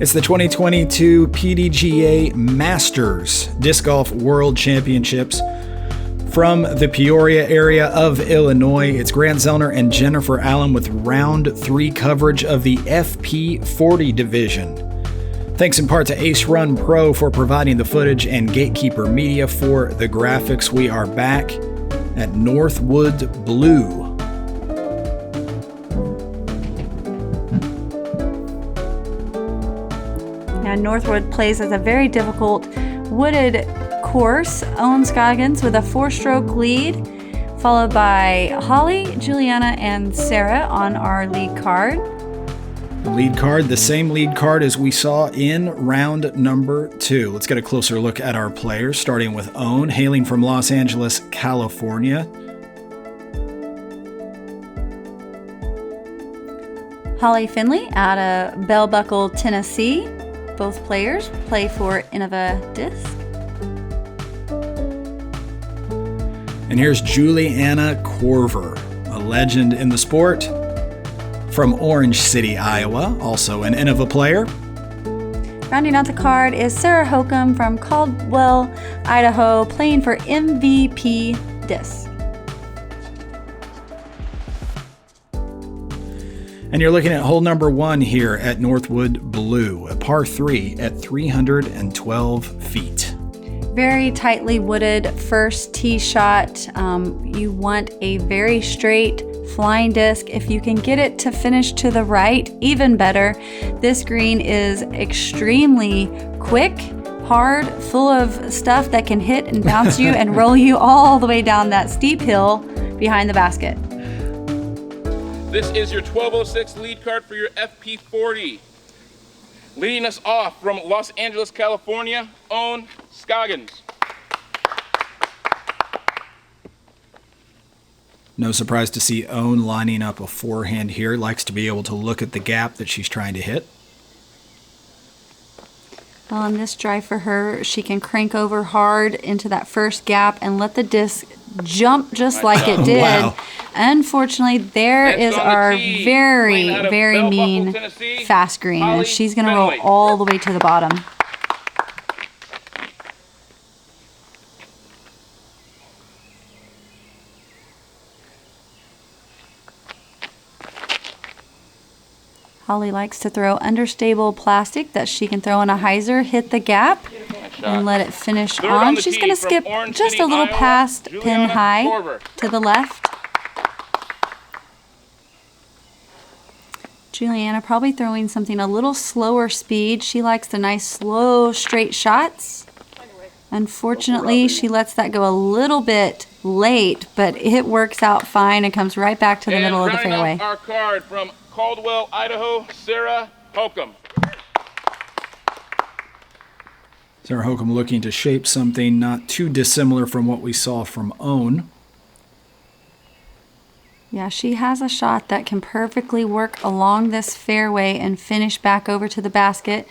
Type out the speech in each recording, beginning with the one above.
It's the 2022 PDGA Masters Disc Golf World Championships. From the Peoria area of Illinois, it's Grant Zellner and Jennifer Allen with round 3 coverage of the FP40 division. Thanks in part to Ace Run Pro for providing the footage and Gatekeeper Media for the graphics. We are back at Northwood Blue. Northwood plays as a very difficult wooded course. Owen Scoggins with a 4-stroke lead, followed by Holly, Juliana, and Sarah on our lead card. The lead card, the same lead card as we saw in round number 2. Let's get a closer look at our players, starting with Owen, hailing from Los Angeles, California. Holly Finley out of Bell Buckle, Tennessee. Both players play for Innova Disc. And here's Juliana Korver, a legend in the sport, from Orange City, Iowa, also an Innova player. Rounding out the card is Sarah Hokom from Caldwell, Idaho, playing for MVP Disc. And you're looking at hole number 1 here at Northwood Blue, a par 3 at 312 feet. Very tightly wooded first tee shot. You want a very straight flying disc. If you can get it to finish to the right, even better. This green is extremely quick, hard, full of stuff that can hit and bounce you and roll you all the way down that steep hill behind the basket. This is your 1206 lead card for your FP40. Leading us off from Los Angeles, California, Owen Scoggins. No surprise to see Owen lining up a forehand here. Likes to be able to look at the gap that she's trying to hit. Well, on this drive for her, she can crank over hard into that first gap and let the disc jump just like it did. Wow. Unfortunately, there is our very, very mean fast green, and she's going to roll all the way to the bottom. Holly likes to throw understable plastic that she can throw in a hyzer, hit the gap, and let it finish on. She's going to skip just a little past pin high to the left. Juliana probably throwing something a little slower speed. She likes the nice, slow, straight shots. Unfortunately, she lets that go a little bit late, but it works out fine and comes right back to the middle of the fairway. Our card from Caldwell, Idaho, Sarah Hokom. Sarah Hokom looking to shape something not too dissimilar from what we saw from Owen. Yeah, she has a shot that can perfectly work along this fairway and finish back over to the basket.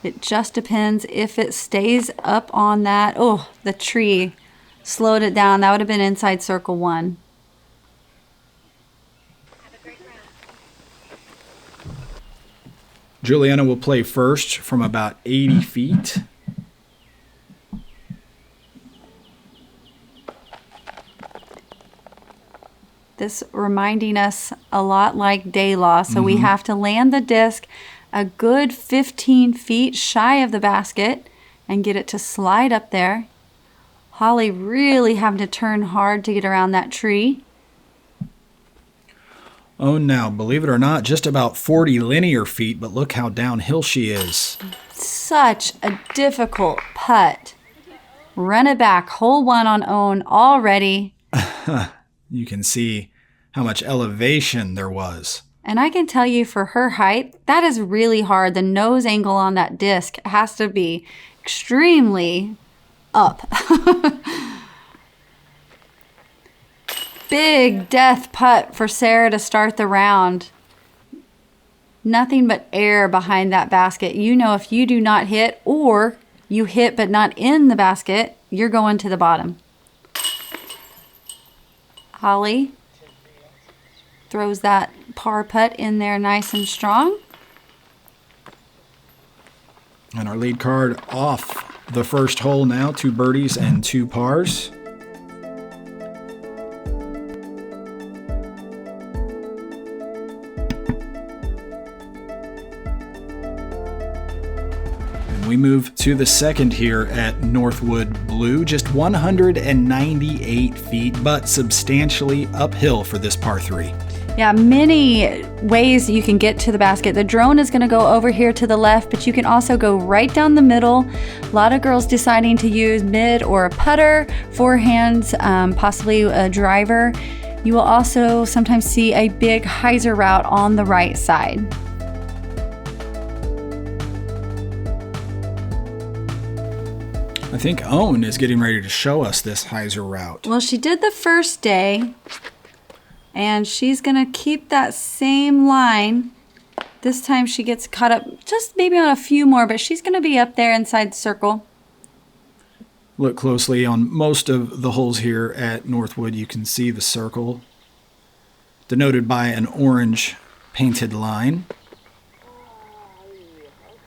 It just depends if it stays up on that. Oh, the tree slowed it down. That would have been inside circle 1. Juliana will play first from about 80 feet. This reminding us a lot like day law. So we have to land the disc a good 15 feet shy of the basket and get it to slide up there. Holly really having to turn hard to get around that tree. Oh, now, believe it or not, just about 40 linear feet, but look how downhill she is. Such a difficult putt. Run it back. Hole 1 on Owen already. You can see how much elevation there was. And I can tell you for her height, that is really hard. The nose angle on that disc has to be extremely up. Big death putt for Sarah to start the round. Nothing but air behind that basket. You know, if you do not hit, or you hit but not in the basket, you're going to the bottom. Holly throws that par putt in there nice and strong. And our lead card off the first hole now, 2 birdies and 2 pars. And we move to the second here at Northwood Blue, just 198 feet, but substantially uphill for this par 3. Yeah, many ways you can get to the basket. The drone is going to go over here to the left, but you can also go right down the middle. A lot of girls deciding to use mid or a putter, forehands, possibly a driver. You will also sometimes see a big hyzer route on the right side. I think Owen is getting ready to show us this hyzer route. Well, she did the first day. And she's going to keep that same line. This time she gets caught up just maybe on a few more, but she's going to be up there inside the circle. Look closely on most of the holes here at Northwood. You can see the circle denoted by an orange painted line.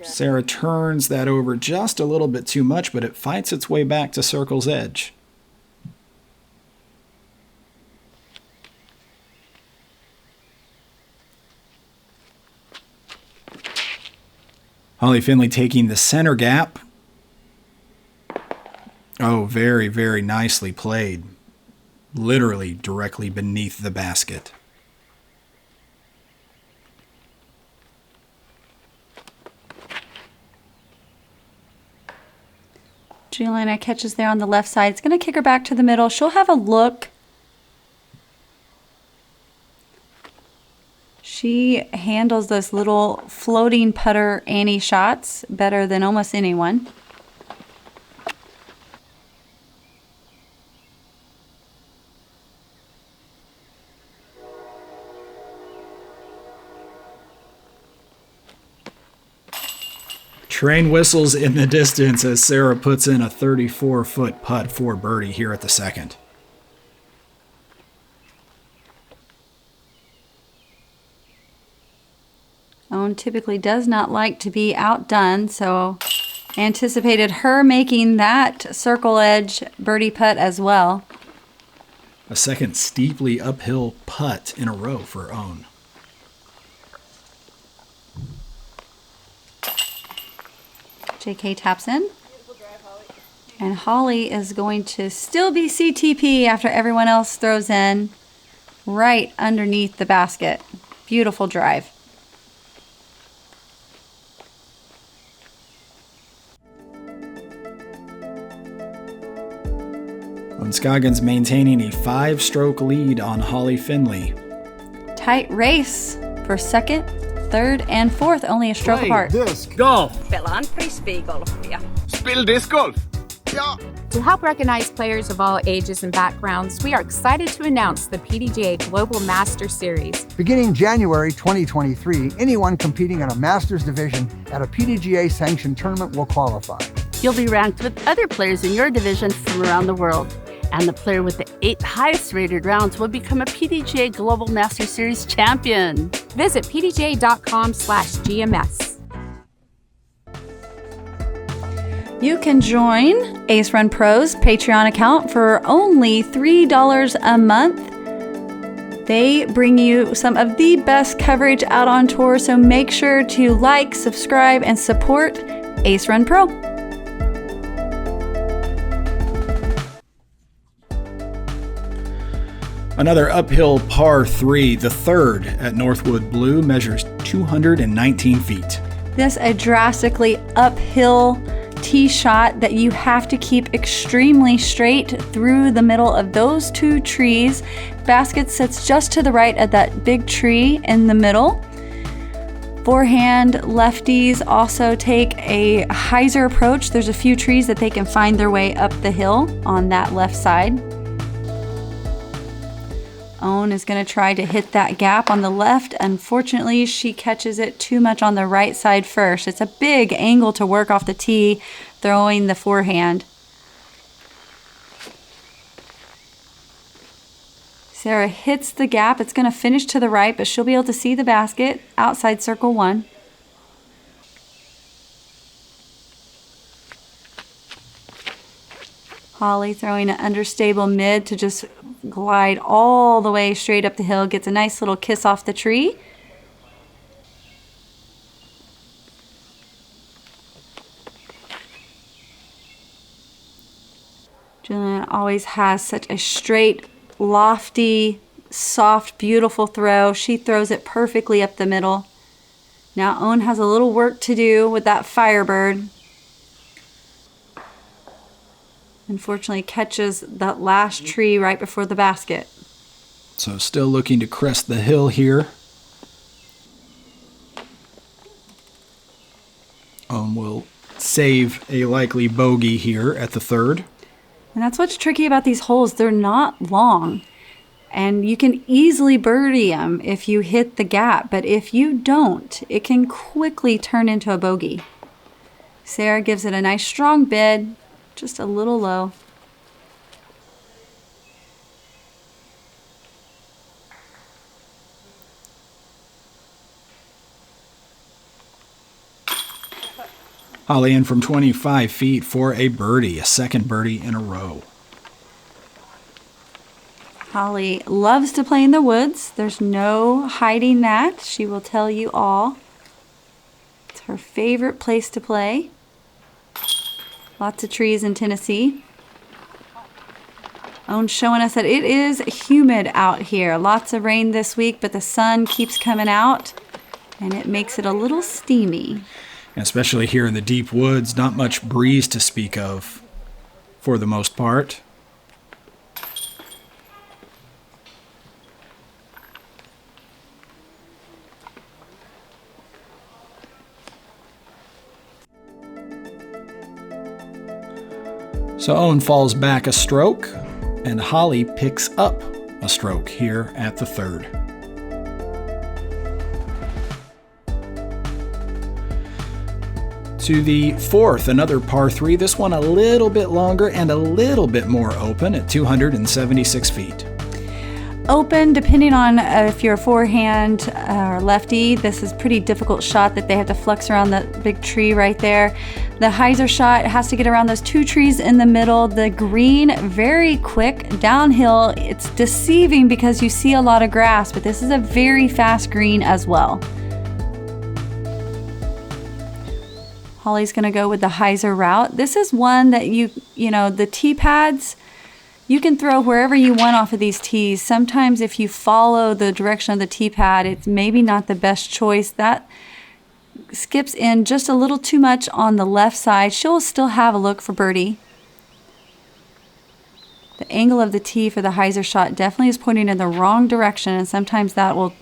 Sarah turns that over just a little bit too much, but it fights its way back to circle's edge. Holly Finley taking the center gap. Oh, very, very nicely played. Literally directly beneath the basket. Juliana catches there on the left side. It's going to kick her back to the middle. She'll have a look. She handles those little floating putter Annie shots better than almost anyone. Train whistles in the distance as Sarah puts in a 34-foot putt for birdie here at the second. Owen typically does not like to be outdone, so anticipated her making that circle edge birdie putt as well. A second steeply uphill putt in a row for Owen. JK taps in. And Holly is going to still be CTP after everyone else throws in right underneath the basket. Beautiful drive. Scoggins maintaining a 5-stroke lead on Holly Finley. Tight race for second, third, and fourth, only a stroke apart. Golf. Pelaan frisbeegolfia. Spill disc golf. Ja. To help recognize players of all ages and backgrounds, we are excited to announce the PDGA Global Master Series. Beginning January 2023, anyone competing in a Masters division at a PDGA-sanctioned tournament will qualify. You'll be ranked with other players in your division from around the world. And the player with the 8 highest rated rounds will become a PDGA Global Master Series champion. Visit pdga.com/GMS. You can join Ace Run Pro's Patreon account for only $3 a month. They bring you some of the best coverage out on tour, so make sure to like, subscribe, and support Ace Run Pro. Another uphill par 3, the third at Northwood Blue, measures 219 feet. This a drastically uphill tee shot that you have to keep extremely straight through the middle of those 2 trees. Basket sits just to the right of that big tree in the middle. Forehand lefties also take a hyzer approach. There's a few trees that they can find their way up the hill on that left side. Owen is going to try to hit that gap on the left. Unfortunately, she catches it too much on the right side first. It's a big angle to work off the tee, throwing the forehand. Sarah hits the gap. It's going to finish to the right, but she'll be able to see the basket outside circle 1. Holly throwing an understable mid to just glide all the way straight up the hill. Gets a nice little kiss off the tree. Juliana always has such a straight, lofty, soft, beautiful throw. She throws it perfectly up the middle. Now Owen has a little work to do with that Firebird. Unfortunately catches that last tree right before the basket. So still looking to crest the hill here. We'll save a likely bogey here at the third. And that's what's tricky about these holes. They're not long. And you can easily birdie them if you hit the gap. But if you don't, it can quickly turn into a bogey. Sarah gives it a nice strong bid. Just a little low. Holly in from 25 feet for a birdie, a second birdie in a row. Holly loves to play in the woods. There's no hiding that. She will tell you all. It's her favorite place to play. Lots of trees in Tennessee. Owen's showing us that it is humid out here. Lots of rain this week, but the sun keeps coming out, and it makes it a little steamy. Especially here in the deep woods, not much breeze to speak of for the most part. So Owen falls back a stroke, and Holly picks up a stroke here at the third. To the fourth, another par 3. This one a little bit longer and a little bit more open at 276 feet. Open, depending on if you're a forehand or lefty, this is a pretty difficult shot that they have to flex around that big tree right there. The hyzer shot has to get around those two trees in the middle. The green, very quick, downhill. It's deceiving because you see a lot of grass, but this is a very fast green as well. Holly's gonna go with the hyzer route. This is one that you know, the tee pads, you can throw wherever you want off of these tees. Sometimes if you follow the direction of the tee pad, it's maybe not the best choice. That skips in just a little too much on the left side. She'll still have a look for birdie. The angle of the tee for the hyzer shot definitely is pointing in the wrong direction, and sometimes that will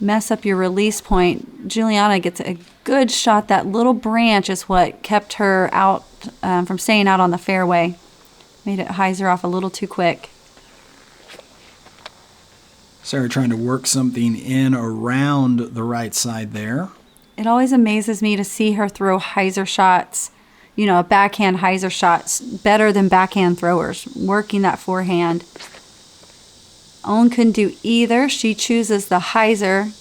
mess up your release point. Juliana gets a good shot. That little branch is what kept her out from staying out on the fairway. Made it hyzer off a little too quick. Sarah trying to work something in around the right side there. It always amazes me to see her throw hyzer shots, you know, backhand hyzer shots, better than backhand throwers, working that forehand. Owen couldn't do either. She chooses the hyzer,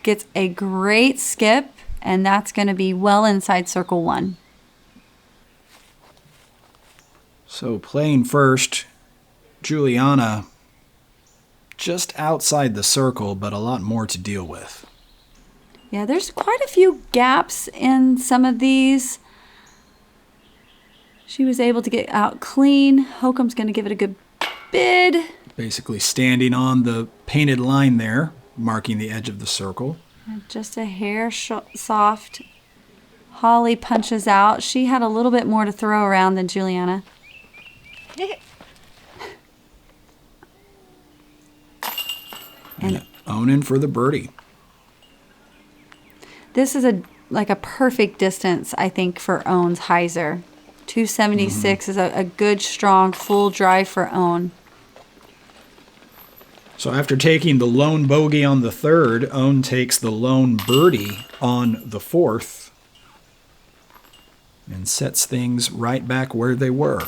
gets a great skip, and that's going to be well inside circle 1. So playing first, Juliana just outside the circle, but a lot more to deal with. Yeah, there's quite a few gaps in some of these. She was able to get out clean. Hokom's going to give it a good bid. Basically standing on the painted line there, marking the edge of the circle. And just a hair soft. Holly punches out. She had a little bit more to throw around than Juliana. And Owen in for the birdie. This is like a perfect distance, I think, for Owen's hyzer. 276 is a good, strong, full drive for Owen. So after taking the lone bogey on the third, Owen takes the lone birdie on the fourth and sets things right back where they were.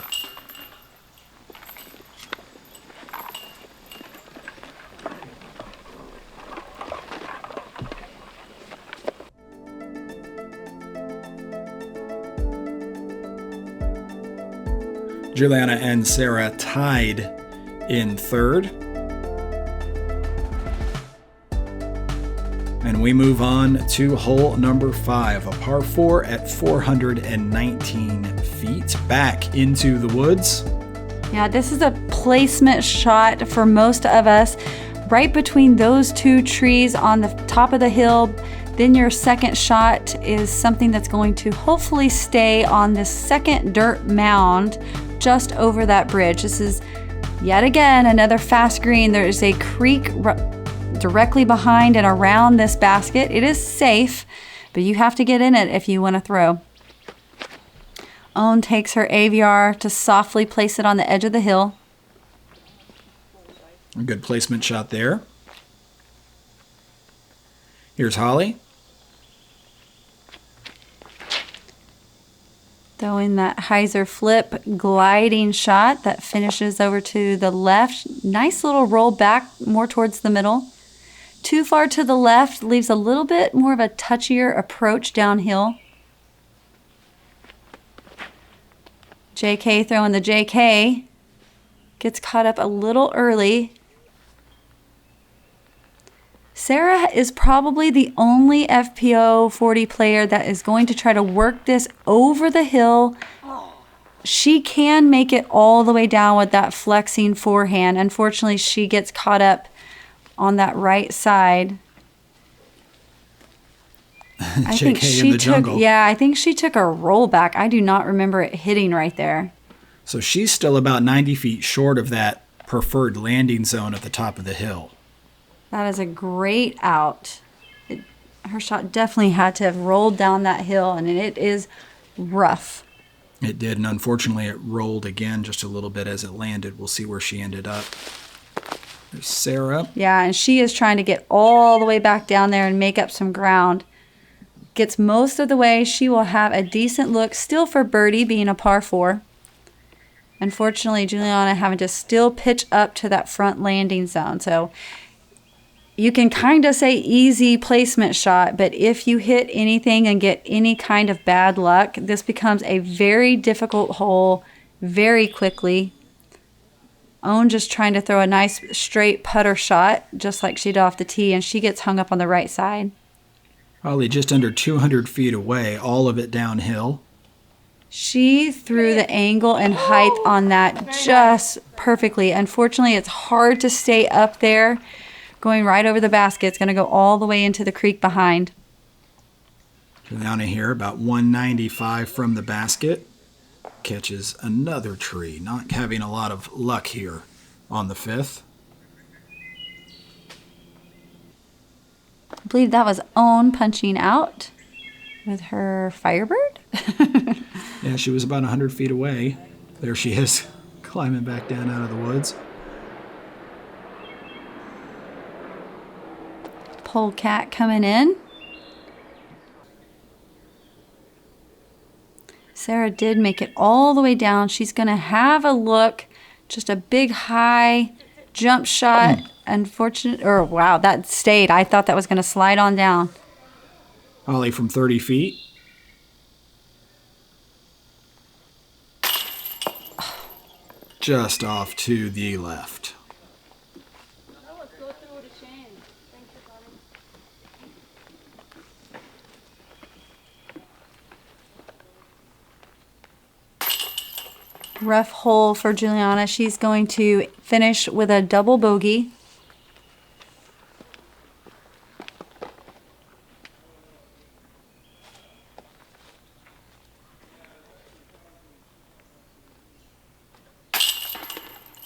Juliana and Sarah tied in third. And we move on to hole number 5, a par 4 at 419 feet, back into the woods. Yeah, this is a placement shot for most of us, right between those two trees on the top of the hill. Then your second shot is something that's going to hopefully stay on this second dirt mound just over that bridge. This is yet again another fast green. There is a creek directly behind and around this basket. It is safe, but you have to get in it if you want to throw. Owen takes her AVR to softly place it on the edge of the hill. A good placement shot there. Here's Holly. Throwing that hyzer flip gliding shot that finishes over to the left. Nice little roll back more towards the middle. Too far to the left leaves a little bit more of a touchier approach downhill. JK throwing the JK. Gets caught up a little early. Sarah is probably the only FP40 player that is going to try to work this over the hill. She can make it all the way down with that flexing forehand. Unfortunately, she gets caught up on that right side. I think she took, I think she took a rollback. I do not remember it hitting right there. So she's still about 90 feet short of that preferred landing zone at the top of the hill. That is a great out. Her shot definitely had to have rolled down that hill, and it is rough. It did, and unfortunately it rolled again just a little bit as it landed. We'll see where she ended up. There's Sarah. Yeah, and she is trying to get all the way back down there and make up some ground. Gets most of the way. She will have a decent look still for birdie, being a par 4. Unfortunately, Juliana having to still pitch up to that front landing zone. So you can kind of say easy placement shot, but if you hit anything and get any kind of bad luck, this becomes a very difficult hole very quickly. Owen just trying to throw a nice straight putter shot, just like she did off the tee, and she gets hung up on the right side. Probably just under 200 feet away, all of it downhill. She threw the angle and height on that just perfectly. Unfortunately, it's hard to stay up there. Going right over the basket. It's going to go all the way into the creek behind. Juliana here, about 195 from the basket. Catches another tree. Not having a lot of luck here on the 5th. I believe that was Owen punching out with her Firebird. Yeah, she was about 100 feet away. There she is, climbing back down out of the woods. Polecat coming in. Sarah did make it all the way down. She's going to have a look. Just a big high jump shot. Wow, that stayed. I thought that was going to slide on down. Ollie from 30 feet. Just off to the left. Rough hole for Juliana. She's going to finish with a double bogey.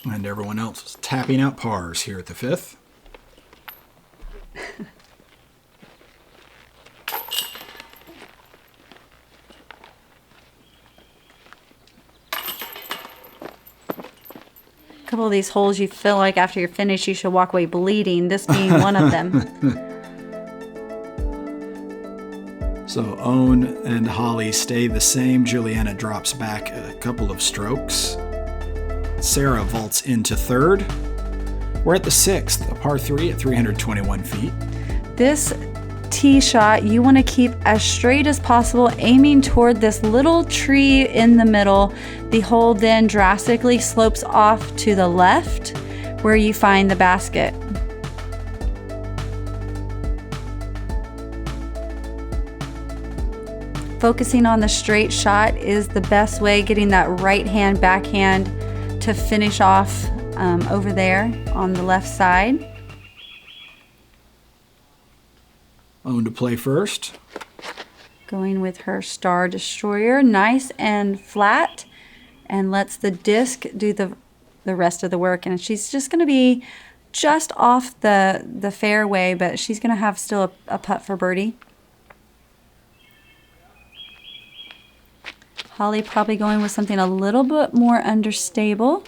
And everyone else is tapping out pars here at the 5th. A couple of these holes you feel like after you're finished you should walk away bleeding, this being one of them. So Owen and Holly stay the same. Juliana drops back a couple of strokes. Sarah vaults into 3rd. We're at the 6th, a par 3 at 321 feet. This tee shot, you want to keep as straight as possible, aiming toward this little tree in the middle. The hole then drastically slopes off to the left where you find the basket. Focusing on the straight shot is the best way, getting that right hand backhand to finish off over there on the left side. Own to play first. Going with her Star Destroyer, nice and flat, and lets the disc do the rest of the work. And she's just going to be just off the fairway, but she's going to have still a putt for birdie. Holly probably going with something a little bit more understable.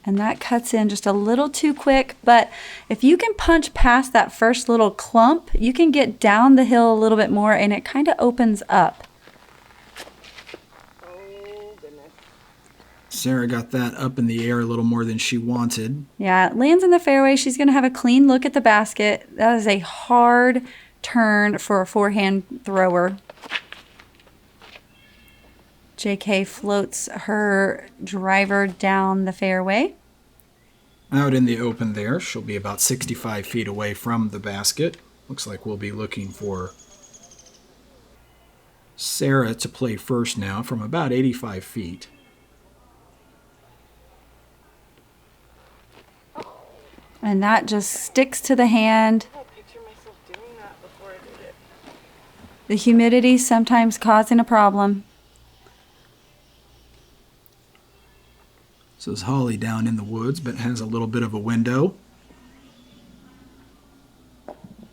And that cuts in just a little too quick, but if you can punch past that first little clump, you can get down the hill a little bit more and it kind of opens up. Sarah got that up in the air a little more than she wanted. Yeah, it lands in the fairway. She's going to have a clean look at the basket. That is a hard turn for a forehand thrower. JK floats her driver down the fairway. Out in the open there, she'll be about 65 feet away from the basket. Looks like we'll be looking for Sarah to play first now from about 85 feet. And that just sticks to the hand. The humidity sometimes causing a problem. This is Holly down in the woods, but has a little bit of a window.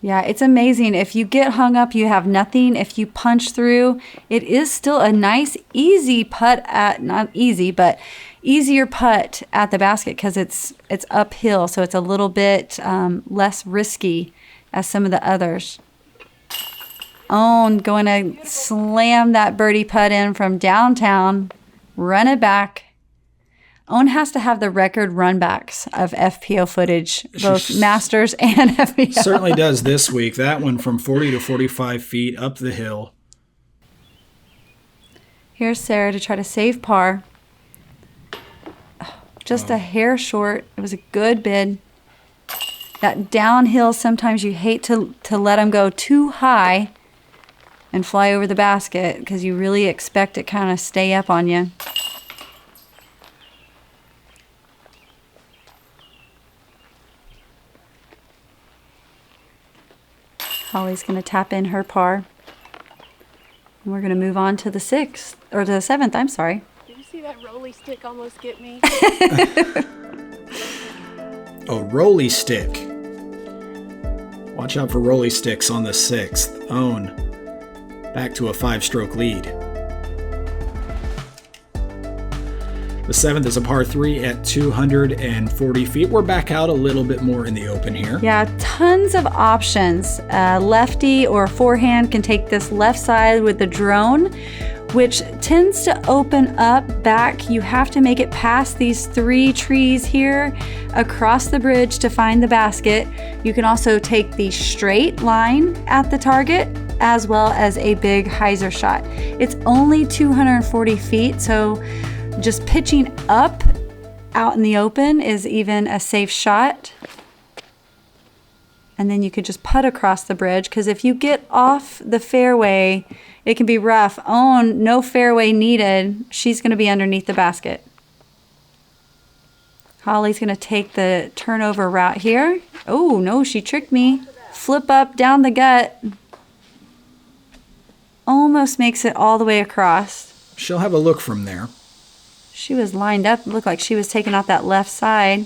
Yeah, it's amazing. If you get hung up, you have nothing. If you punch through, it is still a nice, easy putt at, not easy, but easier putt at the basket because it's uphill, so it's a little bit less risky as some of the others. Owen going to slam that birdie putt in from downtown, run it back. Owen has to have the record runbacks of FPO footage, both Masters and FPO. Certainly does this week. That one from 40 to 45 feet up the hill. Here's Sarah to try to save par. Just a hair short. It was a good bid. That downhill, sometimes you hate to let them go too high and fly over the basket because you really expect it kind of stay up on you. Holly's going to tap in her par. And we're going to move on to the 6th, or the 7th, I'm sorry. Did you see that rolly stick almost get me? A rolly stick. Watch out for rolly sticks on the 6th. Owen back to a 5-stroke lead. The 7th is a par 3 at 240 feet. We're back out a little bit more in the open here. Yeah, tons of options. Lefty or forehand can take this left side with the drone, which tends to open up back. You have to make it past these 3 trees here across the bridge to find the basket. You can also take the straight line at the target as well as a big hyzer shot. It's only 240 feet, so just pitching up out in the open is even a safe shot. And then you could just putt across the bridge, because if you get off the fairway, it can be rough. Oh, no fairway needed. She's going to be underneath the basket. Holly's going to take the turnover route here. Oh, no, she tricked me. Flip up down the gut. Almost makes it all the way across. She'll have a look from there. She was lined up. It looked like she was taking out that left side.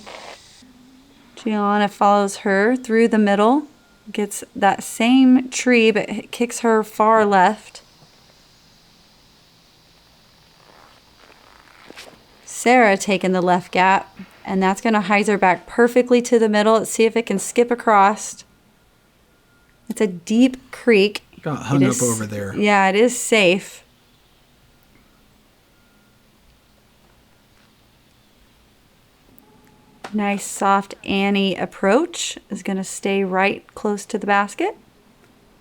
Juliana follows her through the middle. Gets that same tree, but kicks her far left. Sarah taking the left gap. And that's going to hyzer back perfectly to the middle. Let's see if it can skip across. It's a deep creek. Got hung up over there. Yeah, it is safe. Nice soft Annie approach. Is going to stay right close to the basket.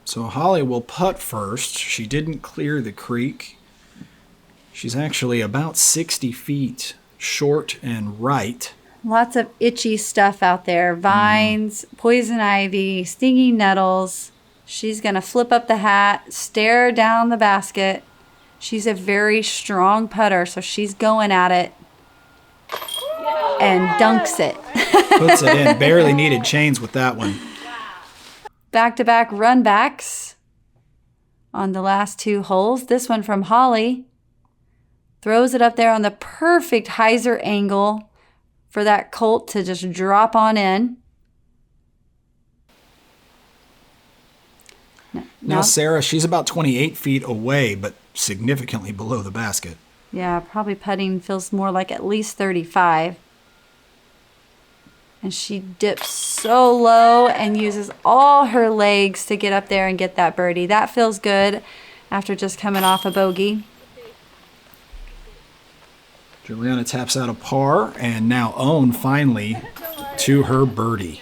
So Holly will putt first. She didn't clear the creek. She's actually about 60 feet short and right. Lots of itchy stuff out there. Vines, poison ivy, stinging nettles. She's going to flip up the hat, stare down the basket. She's a very strong putter, so she's going at it and dunks it. Puts it in. Barely needed chains with that one. Back-to-back run backs on the last 2 holes. This one from Holly. Throws it up there on the perfect hyzer angle for that Colt to just drop on in. Now Sarah, she's about 28 feet away, but significantly below the basket. Yeah, probably putting feels more like at least 35. And she dips so low and uses all her legs to get up there and get that birdie. That feels good after just coming off a bogey. Juliana taps out a par, and now Owen finally to her birdie.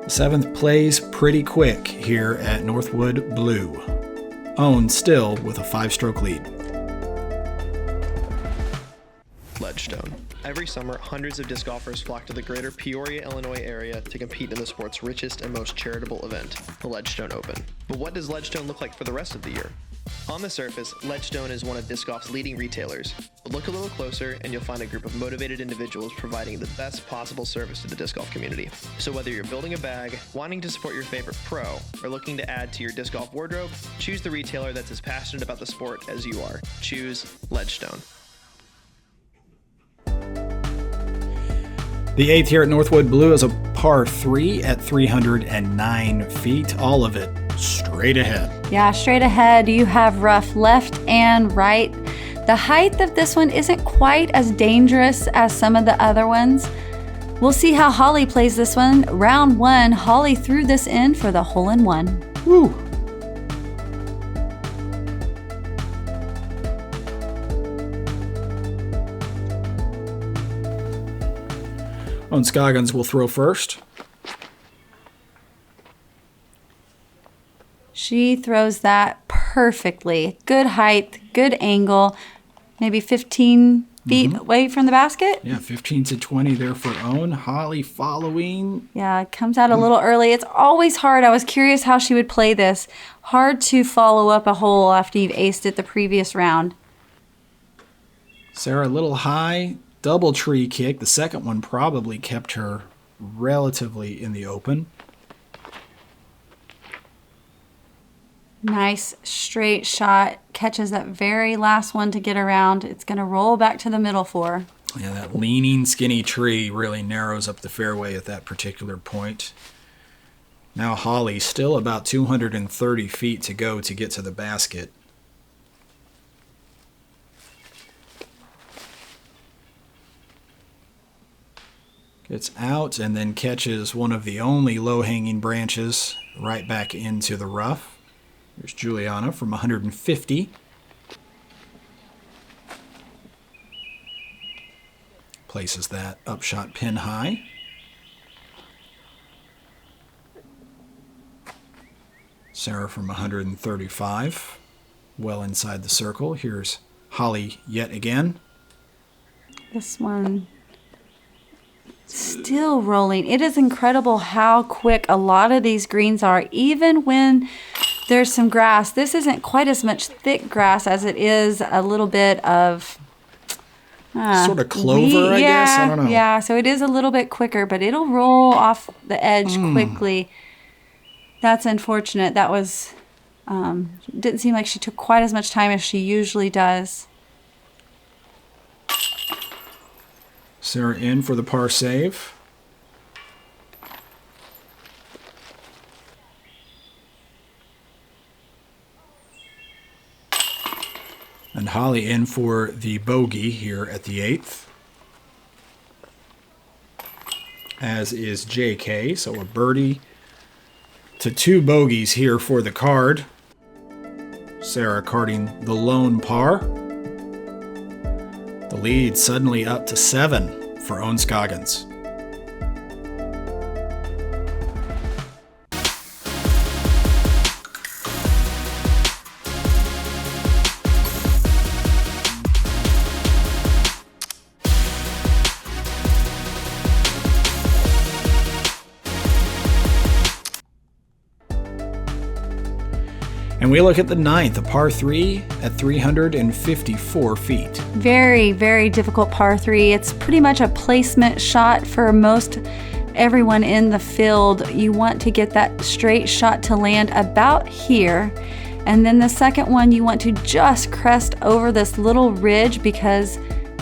The 7th plays pretty quick here at Northwood Blue. Owen still with a 5-stroke lead. Ledgestone. Every summer, hundreds of disc golfers flock to the greater Peoria, Illinois area to compete in the sport's richest and most charitable event, the Ledgestone Open. But what does Ledgestone look like for the rest of the year? On the surface, Ledgestone is one of disc golf's leading retailers, but look a little closer and you'll find a group of motivated individuals providing the best possible service to the disc golf community. So whether you're building a bag, wanting to support your favorite pro, or looking to add to your disc golf wardrobe, choose the retailer that's as passionate about the sport as you are. Choose Ledgestone. The 8th here at Northwood Blue is a par 3 at 309 feet. All of it straight ahead. Yeah, straight ahead. You have rough left and right. The height of this one isn't quite as dangerous as some of the other ones. We'll see how Holly plays this one. Round 1, Holly threw this in for the hole-in-one. Woo! Scoggins will throw first. She throws that perfectly. Good height, good angle, maybe 15 feet away from the basket. Yeah, 15 to 20 there for Owen. Holly following. Yeah, it comes out a little early. It's always hard. I was curious how she would play this. Hard to follow up a hole after you've aced it the previous round. Sarah, a little high. Double tree kick. The second one probably kept her relatively in the open. Nice straight shot. Catches that very last one to get around. It's going to roll back to the middle for her. Yeah, that leaning skinny tree really narrows up the fairway at that particular point. Now Holly still about 230 feet to go to get to the basket. Gets out and then catches one of the only low-hanging branches right back into the rough. There's Juliana from 150. Places that upshot pin high. Sarah from 135. Well inside the circle. Here's Holly yet again. This one still rolling. It is incredible how quick a lot of these greens are, even when there's some grass. This isn't quite as much thick grass as it is a little bit of sort of clover, I guess. I don't know. Yeah, so it is a little bit quicker, but it'll roll off the edge quickly. That's unfortunate. That was didn't seem like she took quite as much time as she usually does. Sarah in for the par save. And Holly in for the bogey here at the 8th. As is JK, so a birdie to 2 bogeys here for the card. Sarah carding the lone par. The lead suddenly up to 7 for Owen Scoggins. And we look at the 9th, a par 3 at 354 feet. Very, very difficult par 3. It's pretty much a placement shot for most everyone in the field. You want to get that straight shot to land about here. And then the second one, you want to just crest over this little ridge because,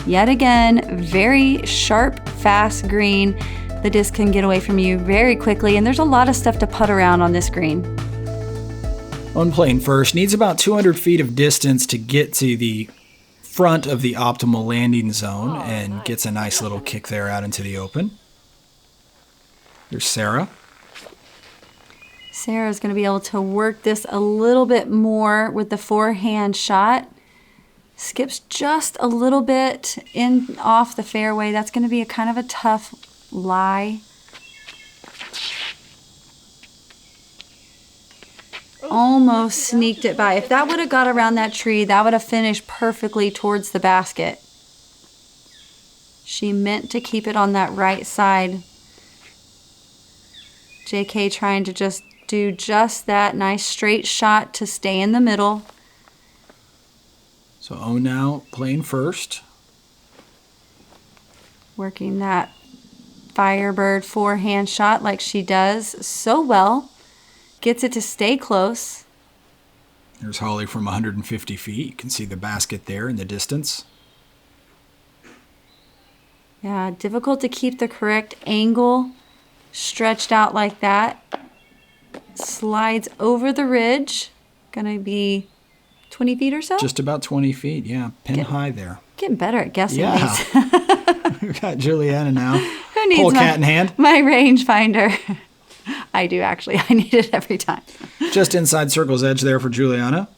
yet again, very sharp, fast green. The disc can get away from you very quickly, and there's a lot of stuff to putt around on this green. On playing first, needs about 200 feet of distance to get to the front of the optimal landing zone and gets a nice little kick there out into the open. Here's Sarah. Sarah's going to be able to work this a little bit more with the forehand shot. Skips just a little bit in off the fairway. That's going to be a kind of a tough lie. Almost sneaked it by. If that would have got around that tree, that would have finished perfectly towards the basket. She meant to keep it on that right side. JK trying to just do just that nice straight shot to stay in the middle. So Owen now playing first. Working that Firebird forehand shot like she does so well. Gets it to stay close. There's Holly from 150 feet. You can see the basket there in the distance. Yeah, difficult to keep the correct angle stretched out like that. Slides over the ridge. Gonna be 20 feet or so? Just about 20 feet, yeah. Pin high there. Getting better at guessing yeah. these. We've got Juliana now. Who needs Pull cat in hand. My rangefinder. I do actually. I need it every time. Just inside circle's edge there for Juliana.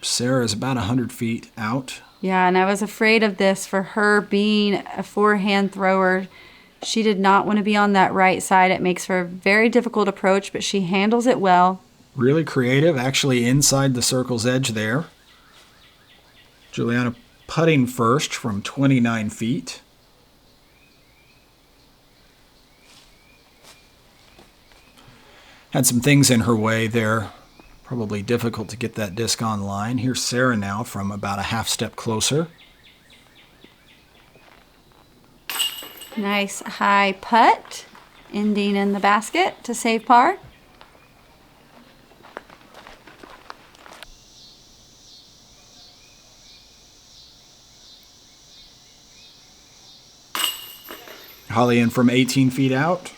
Sarah is about 100 feet out. Yeah, and I was afraid of this for her being a forehand thrower. She did not want to be on that right side. It makes for a very difficult approach, but she handles it well. Really creative, actually inside the circle's edge there. Juliana putting first from 29 feet. Had some things in her way there. Probably difficult to get that disc on line. Here's Sarah now from about a half step closer. Nice high putt, ending in the basket to save par. Holly in from 18 feet out.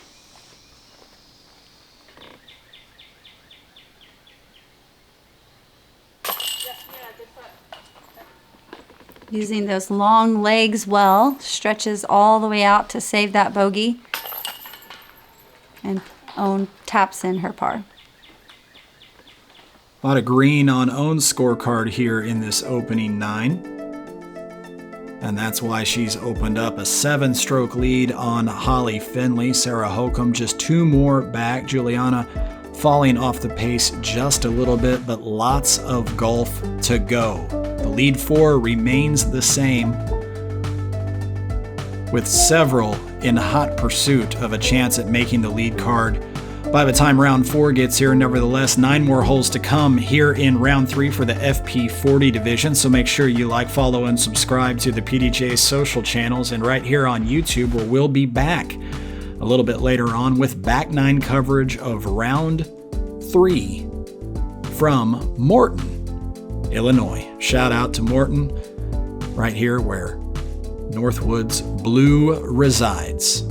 Using those long legs well, stretches all the way out to save that bogey. And Owen taps in her par. A lot of green on Owen's scorecard here in this opening 9. And that's why she's opened up a 7-stroke lead on Holly Finley. Sarah Hokom just 2 more back. Juliana falling off the pace just a little bit, but lots of golf to go. The lead 4 remains the same, with several in hot pursuit of a chance at making the lead card by the time round 4 gets here. Nevertheless, 9 more holes to come here in round 3 for the FP40 division, so make sure you like, follow, and subscribe to the PDGA social channels, and right here on YouTube, where we'll be back a little bit later on with back 9 coverage of round 3 from Morton, Illinois. Shout out to Morton, right here where Northwood's Blue resides.